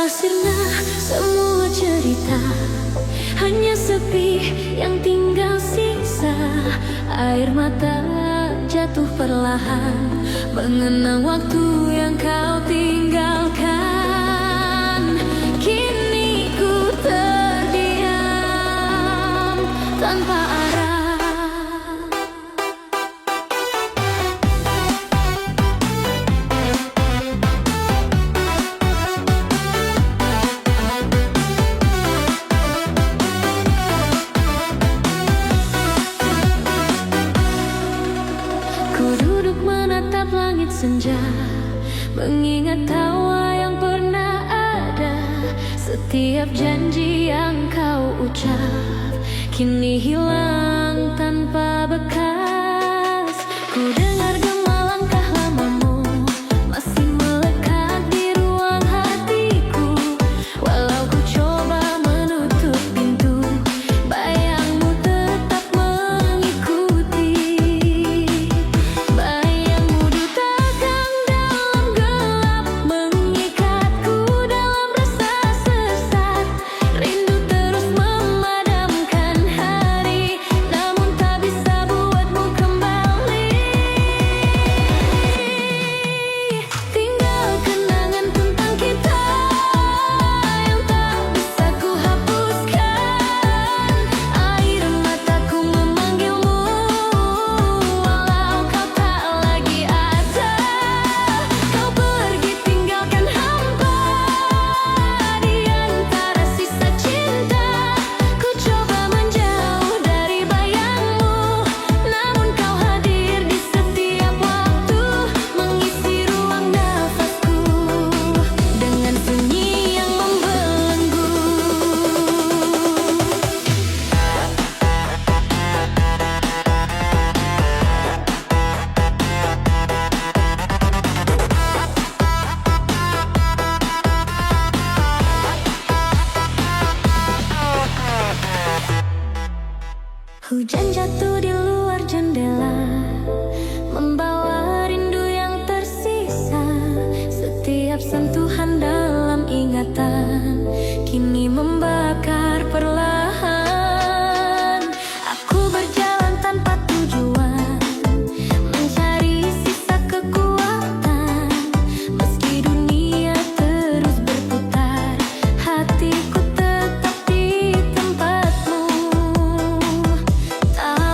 Telah sirna semua cerita, hanya sepi yang tinggal sisa. Air mata jatuh perlahan, mengenang waktu yang kau tinggalkan. Kini ku terdiam tanpa arah. Ku duduk menatap langit senja, mengingat tawa yang pernah ada. Setiap janji yang kau ucap kini hilang tanpa bekas. Ku dengar gema langkah lamamu masih melekat di ruang hatiku. Walau ku coba menutup pintu, bayangmu tetap mengikuti. Bayangmu dutakan dalam gelap, mengikatku dalam rasa sesat. Rindu terus memadamkan hari, namun tak bisa buatmu kembali. Tinggal kenangan tentang kita yang tak bisa ku hapuskan. Air mataku memanggilmu, walau kau tak lagi ada. Kau pergi tinggalkan hampa di antara sisa cinta. Ku coba menjauh dari bayangmu, namun kau hadir di setiap waktu, mengisi ruang nafasku dengan sunyi yang membelenggu. Hujan jatuh di luar jendela, membawa rindu yang tersisa. Setiap sentuhan dalam ingatan kini membakar perlahan. Aku berjalan tanpa tujuan, mencari sisa kekuatan. Meski dunia terus berputar, hatiku tetap di tempatmu. Tak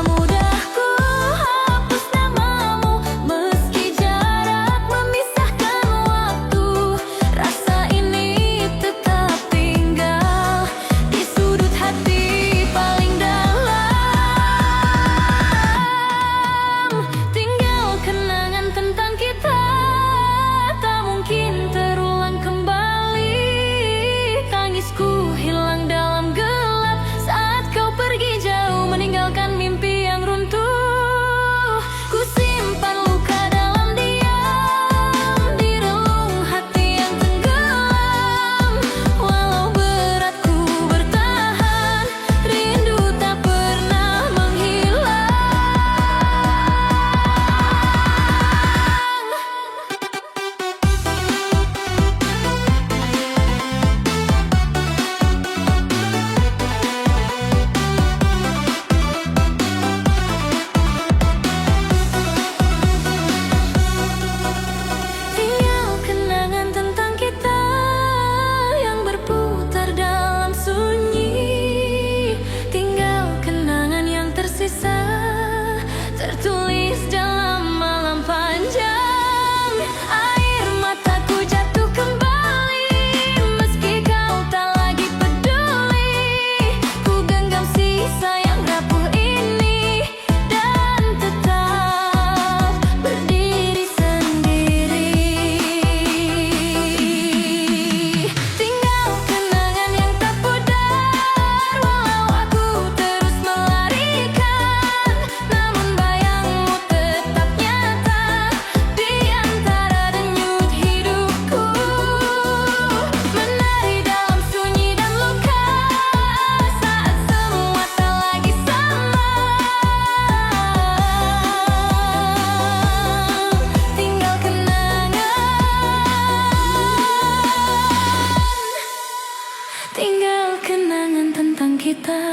kita.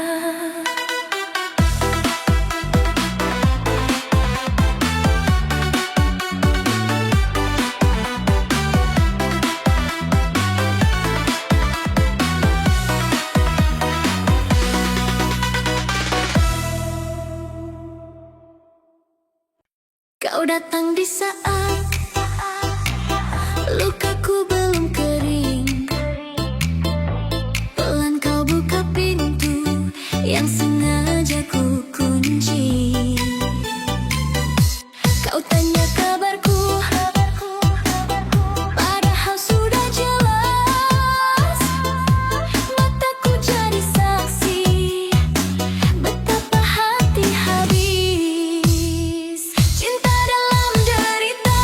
Kau datang di saat lukaku belum kering. Pelan kau buka pintu yang sengaja ku kunci. Kau tanya kabarku, padahal sudah jelas. Mataku jadi saksi betapa hati habis. Cinta dalam derita,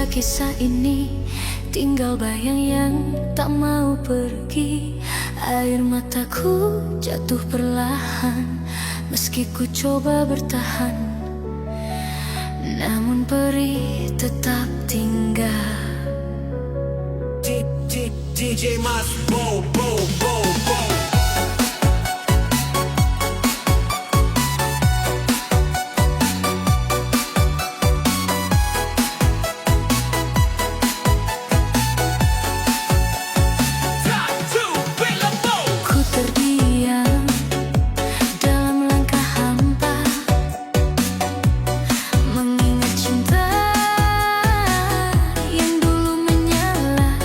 saja kisah ini, tinggal bayang yang tak mau pergi. Air mataku jatuh perlahan, meski ku coba bertahan, namun perih tetap tinggal. DJ Mas Bo Bo Bo Bo. Ku terdiam dalam langkah hampa, mengingat cinta yang dulu menyala.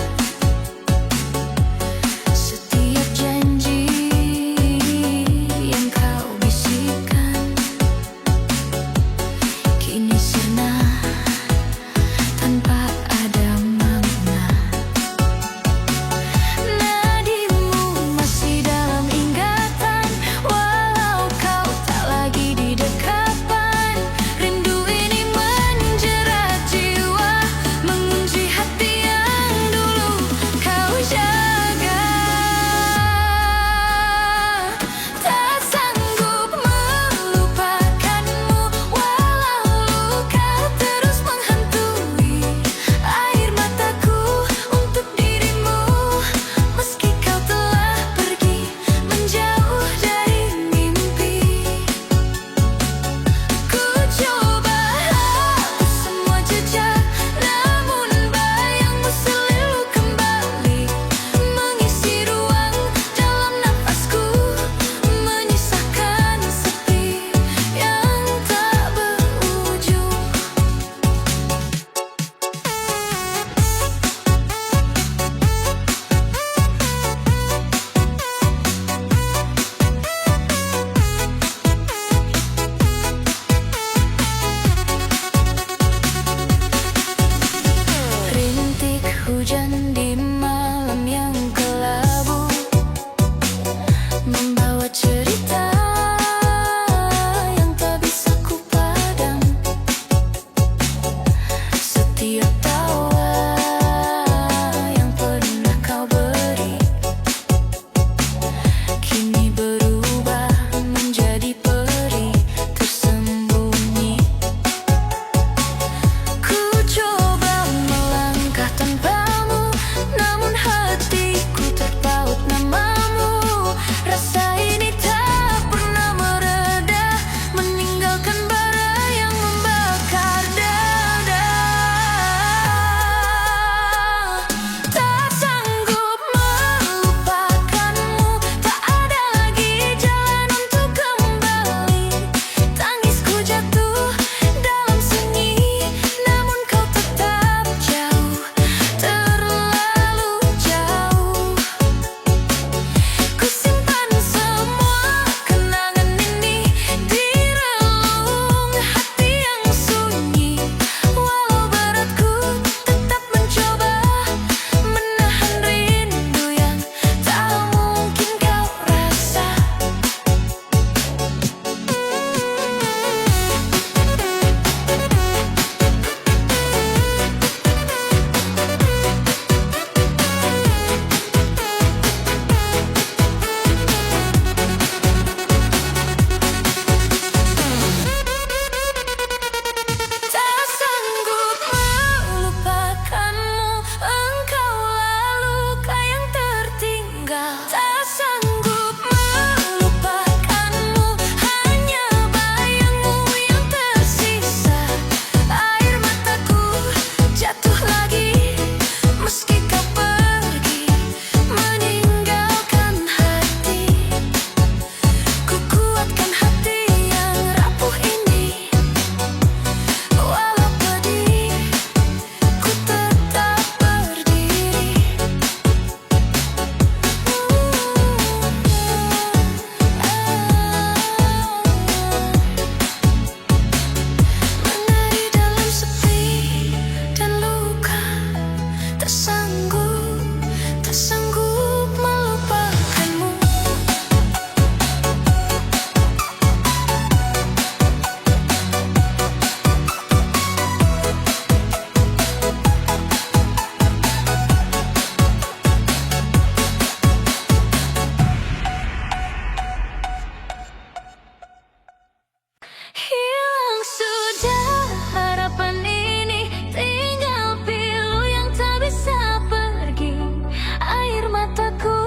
mataku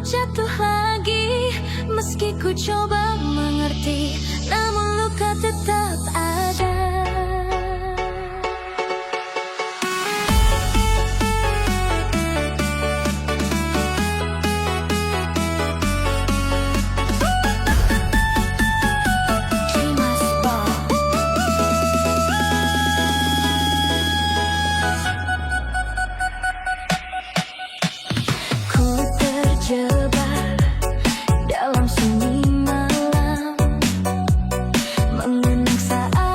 jatuh lagi. Meski ku coba mengerti, namun luka tetap ada. Ku terjebak dalam sunyi malam, mengenang saat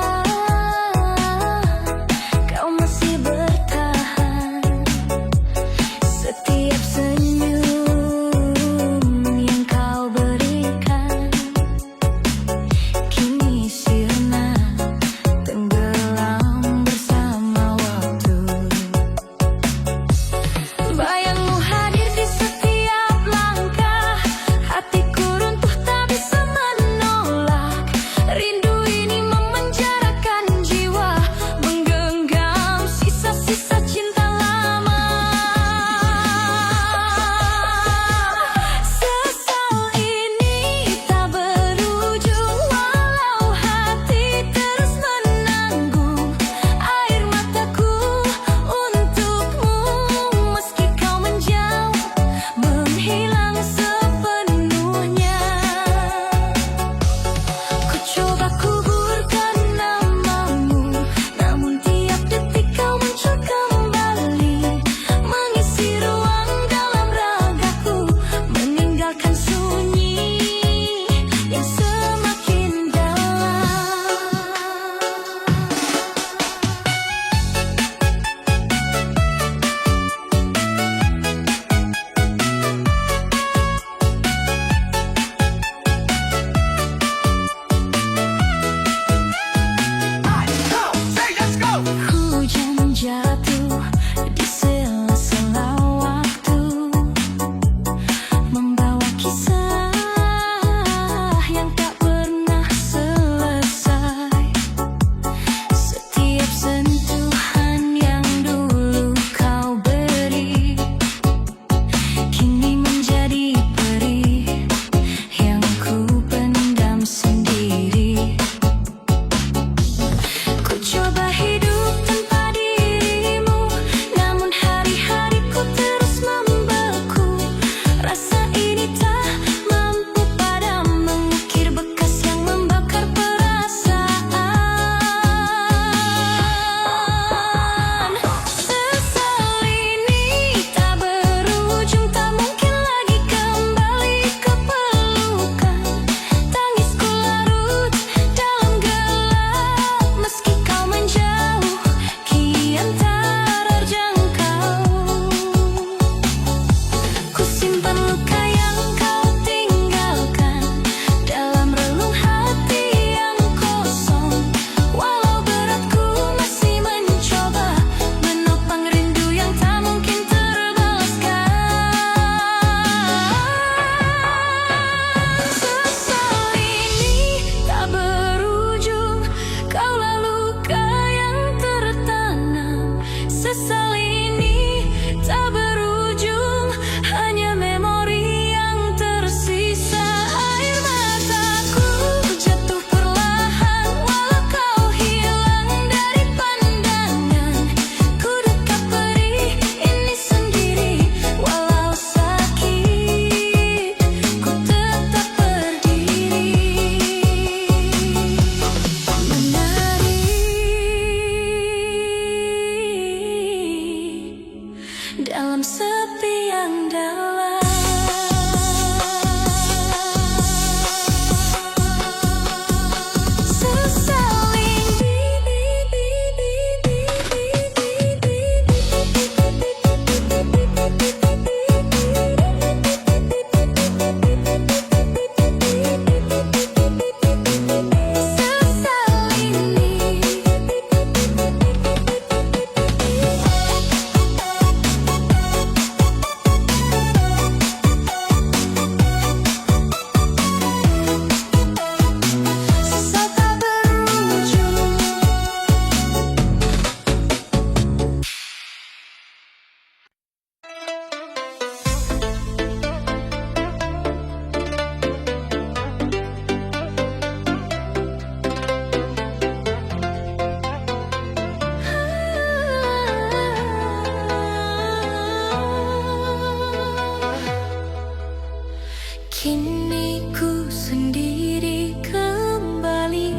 Kini ku sendiri kembali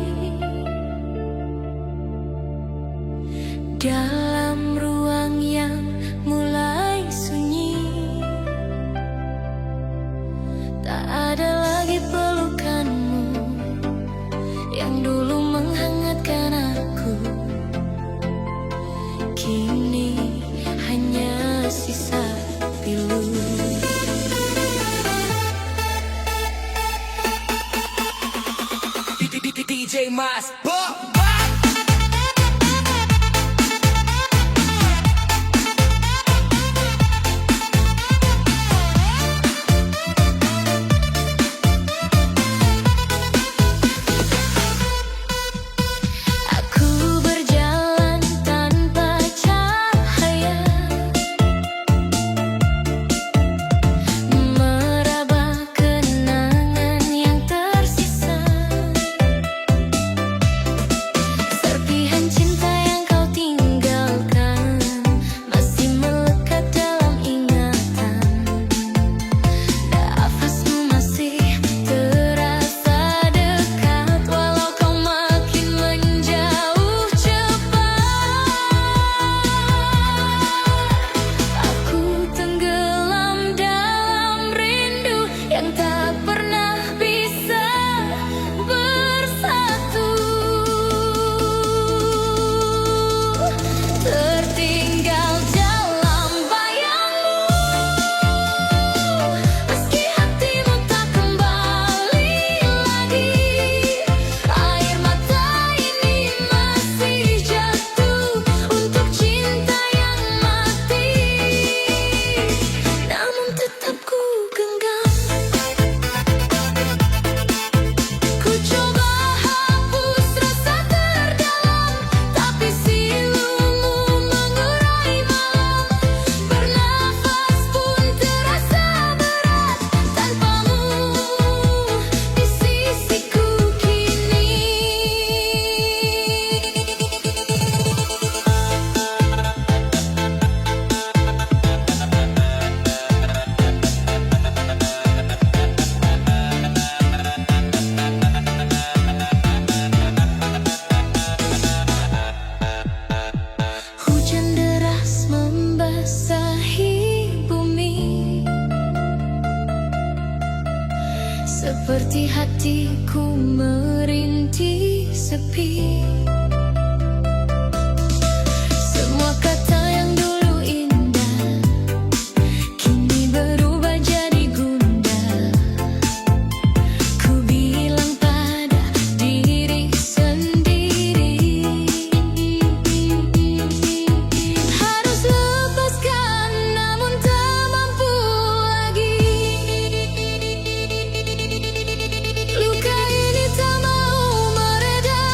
dalam ruang yang mulai sunyi. Tak ada lagi pelukanmu yang dulu menghangatkan aku. Kini hanya sisa pilu. DJ Mas Bo. Aku berjalan tanpa cahaya, meraba kenangan yang tersisa. Serpihan cinta yang kau tinggalkan masih melekat dalam ingatan. Nafasmu masih terasa dekat walau kau makin menjauh cepat. Aku tenggelam dalam rindu yang tak pernah bisa bersatu. Tertinggal dalam bayangmu, meski hatimu tak kembali lagi. Air mata ini masih jatuh untuk cinta yang mati, namun tetap ku genggam. Ku coba hapus rasa terdalam, tapi silumu mengurai malam. Bernafas pun terasa berat tanpamu di sisiku kini. Hujan deras membasahi bumi, seperti hatiku merintih sepi. Semua kata yang dulu indah kini berubah jadi gundah. Ku bilang pada diri sendiri, harus lepaskan namun tak mampu lagi. Luka ini tak mau mereda,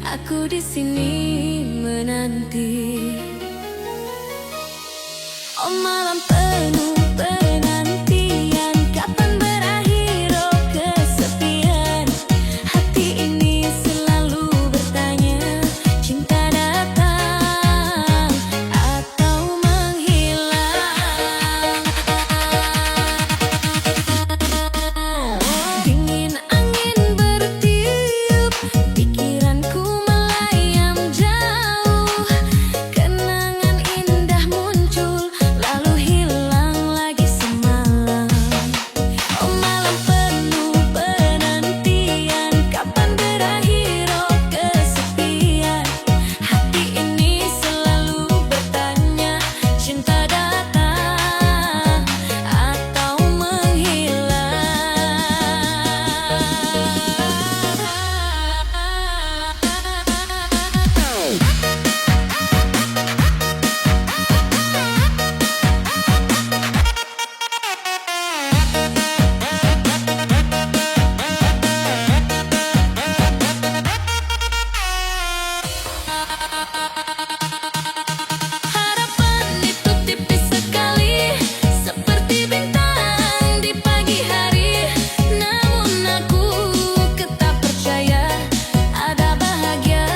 Aku di sini menanti. Oh malam penuh penantian, kapan berakhir oh kesepian. Hati ini selalu bertanya, cinta datang atau menghilang. Dingin angin bertiup, pikiranku melayang jauh. Kenangan indah muncul, lalu hilang lagi semalam. Oh malam penuh penantian, kapan berakhir oh kesepian. Hati ini selalu bertanya, cinta datang atau menghilang. Harapan itu tipis sekali, seperti bintang di pagi hari. Namun aku tetap percaya ada bahagia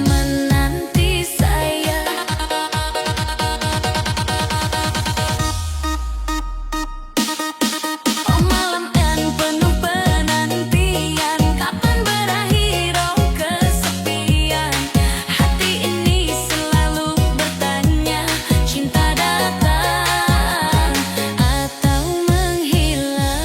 menanti saya. Oh malam yang penuh penantian, kapan berakhir oh kesepian. Hati ini selalu bertanya, cinta datang atau menghilang.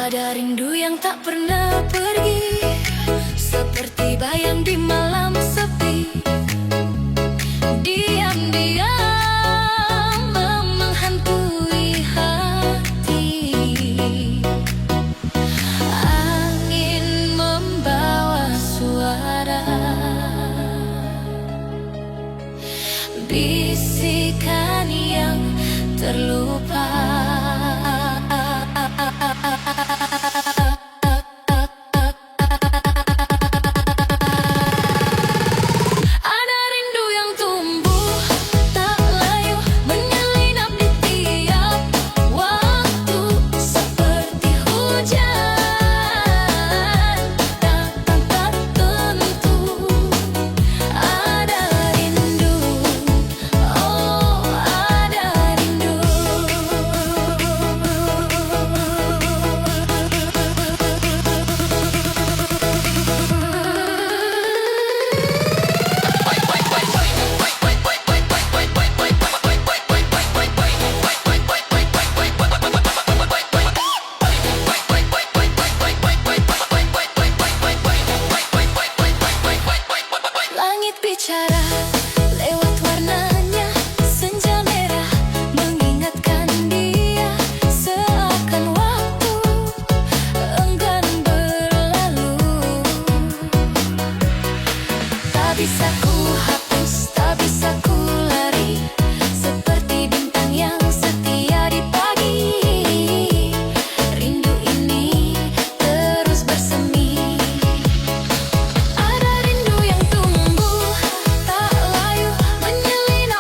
Ada rindu yang tak pernah pergi, seperti bayang di malam sepi. Diam-diam menghantui hati. Angin membawa suara, bisikan yang terlupa. Ada rindu yang tumbuh tak layu, menyelinap di tiap waktu, seperti hujan datang tak tentu. Ada rindu, oh ada rindu. Langit bicara lewat warnanya, senja merah mengingatkan dia, seakan waktu enggan berlalu. Tak bisa ku hapus, tak bisa ku lari, seperti bintang yang setia di pagi. Rindu ini terus bersemi. Ada rindu yang tumbuh tak layu, menyelinap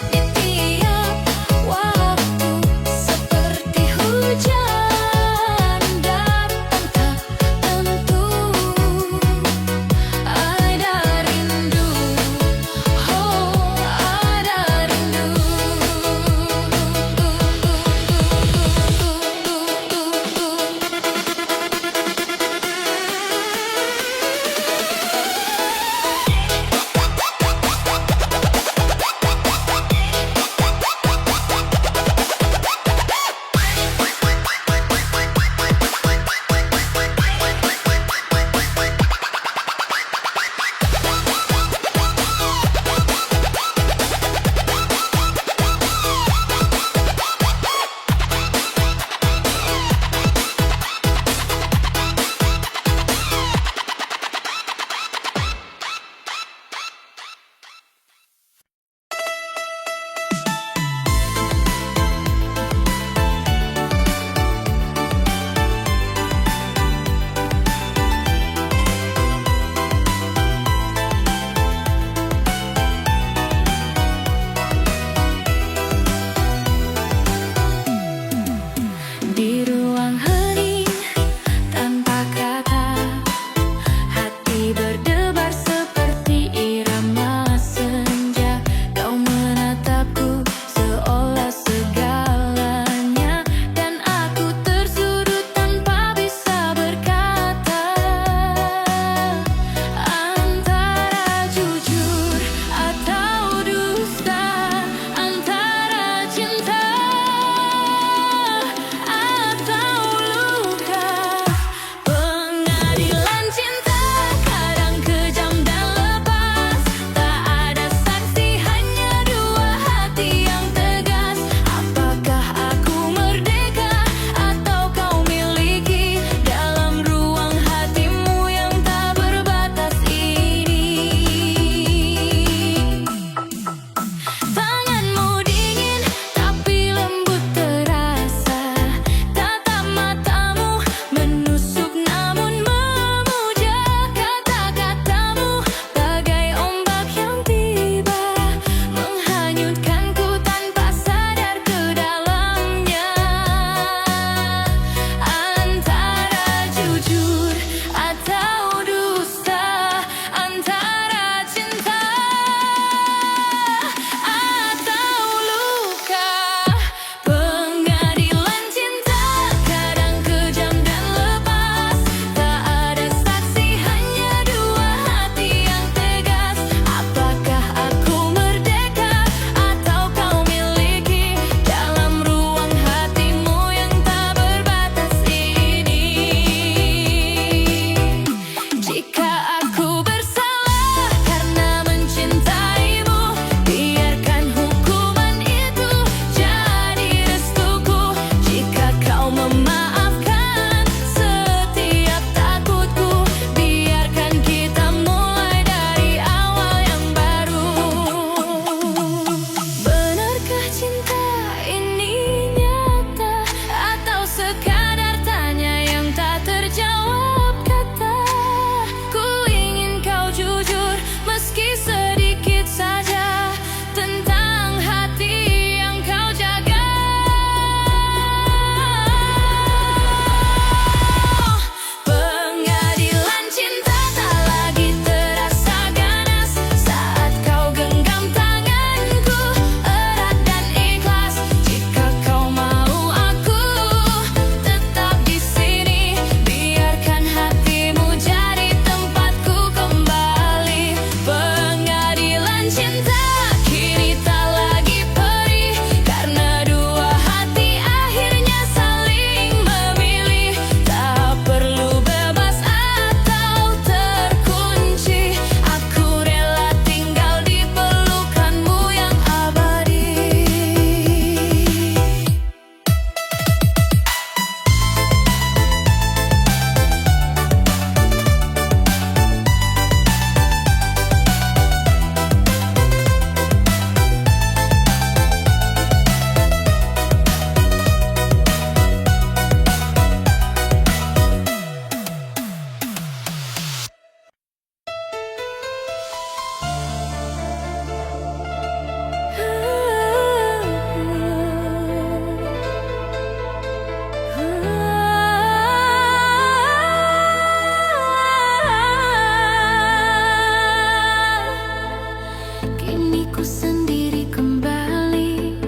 aku sendiri kembali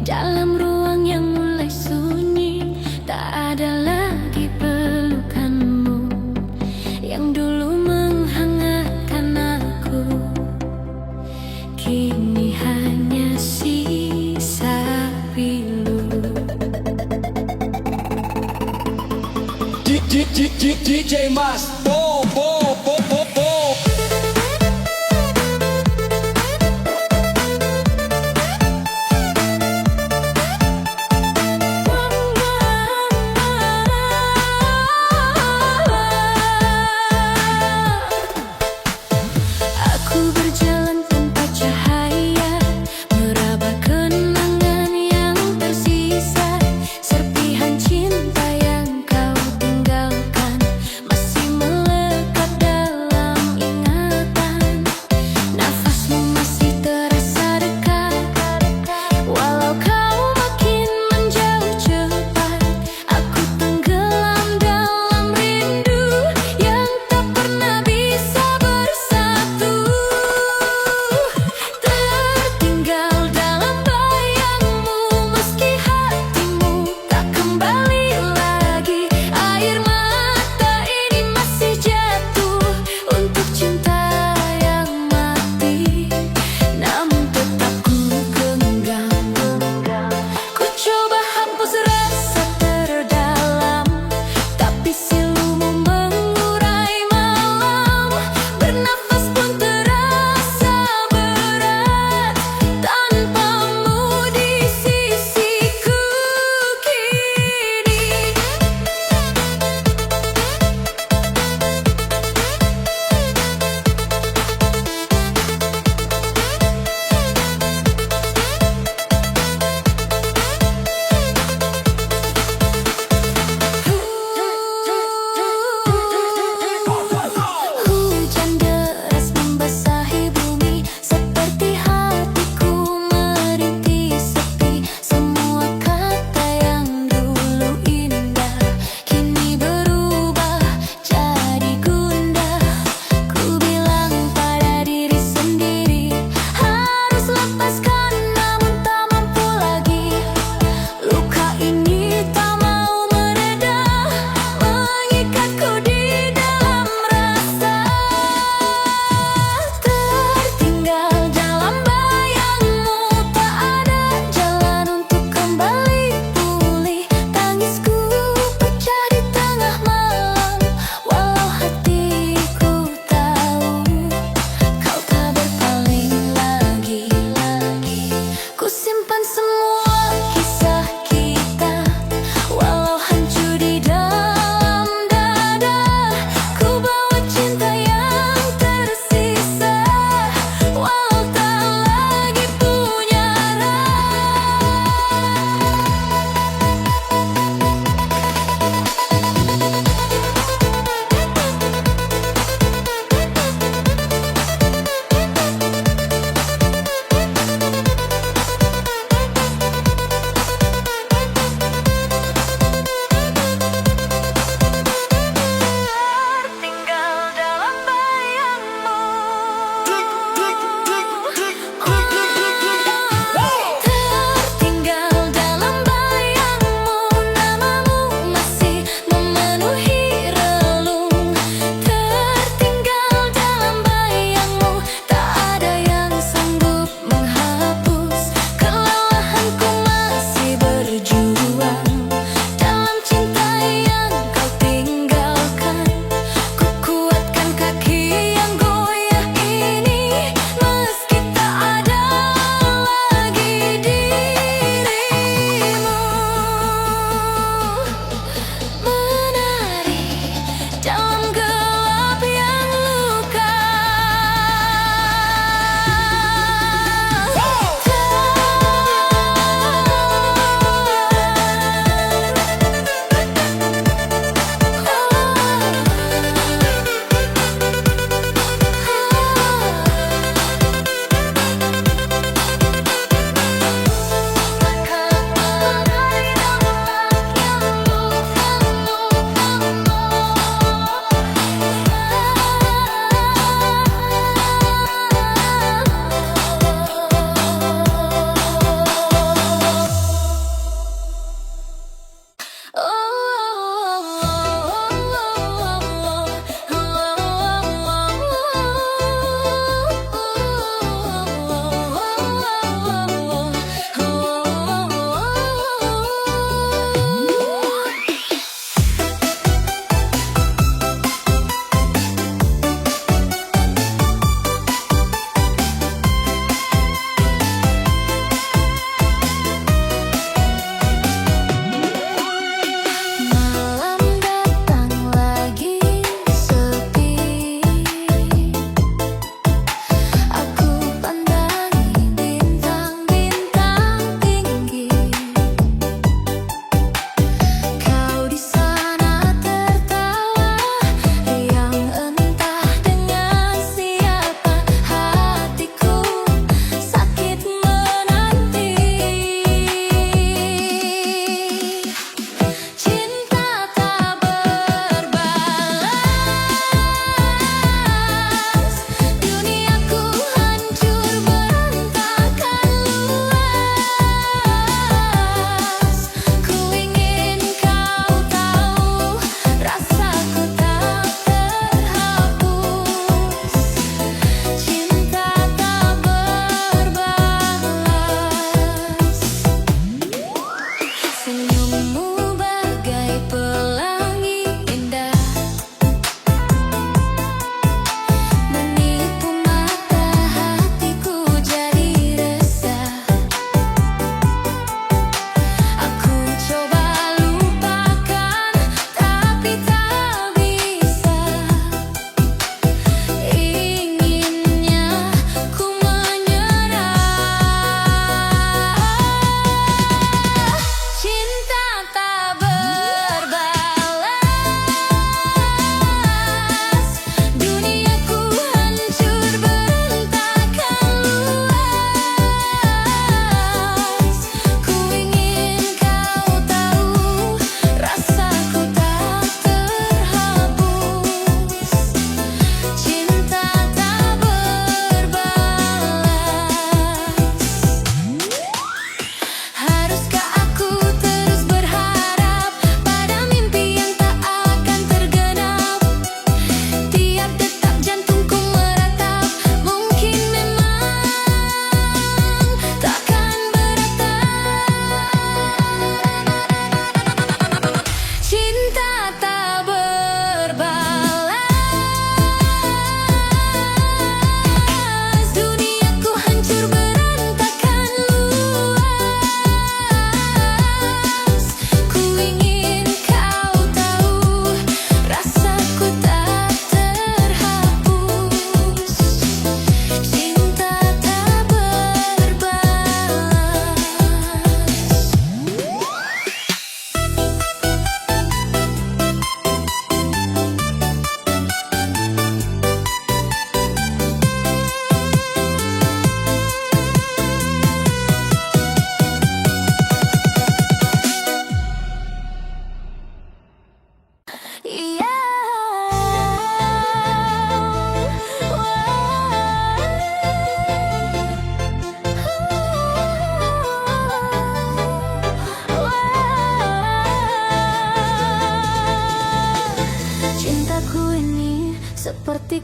dalam ruang yang mulai sunyi. Tak ada lagi pelukanmu yang dulu menghangatkan aku. Kini hanya sisa pilu. DJ Mas Bo Bo Bo Bo Bo. Aku berjalan tanpa cahaya, meraba kenangan yang tersisa. Serpihan cinta yang kau tinggalkan masih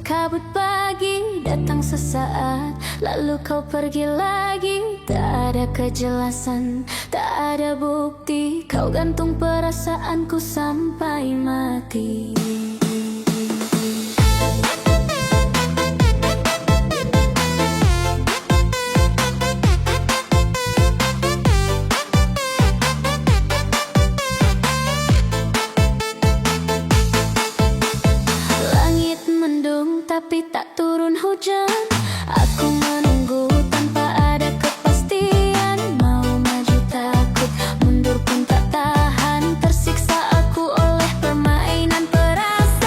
kabut pagi datang sesaat, lalu kau pergi lagi. Tak ada kejelasan, tak ada bukti, kau gantung perasaanku sampai mati. Tapi tak turun hujan. Aku menunggu tanpa ada kepastian. Mau maju takut, mundur pun tak tahan. Tersiksa aku oleh permainan perasaan.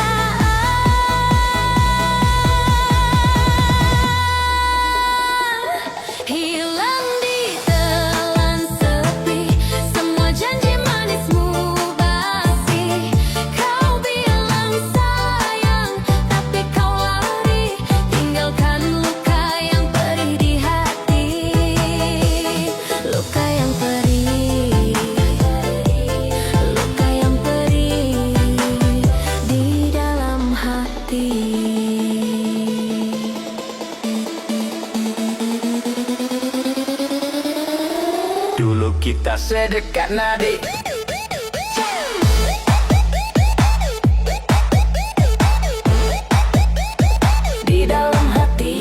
Hilang di telan sepi, semua janji manismu basi. Kau bilang sayang, tapi kau tinggalkan luka yang perih di hati. Luka yang perih, luka yang perih di dalam hati. Dulu kita sedekat nadi, Di dalam hati.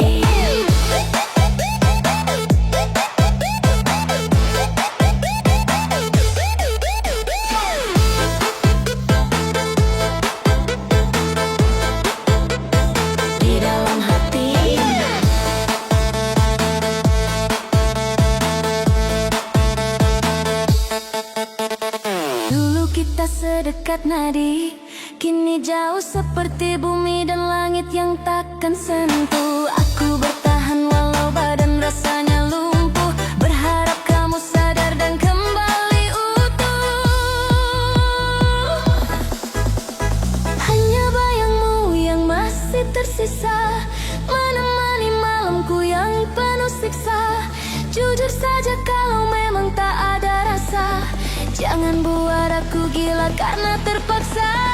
Di dalam hati. Dulu kita sedekat nadi, kini jauh seperti bumi dan langit yang takkan sentuh. Aku bertahan walau badan rasanya lumpuh, berharap kamu sadar dan kembali utuh. Hanya bayangmu yang masih tersisa, menemani malamku yang penuh siksa. Jujur saja kalau memang tak ada rasa, jangan buat aku gila karena terpaksa.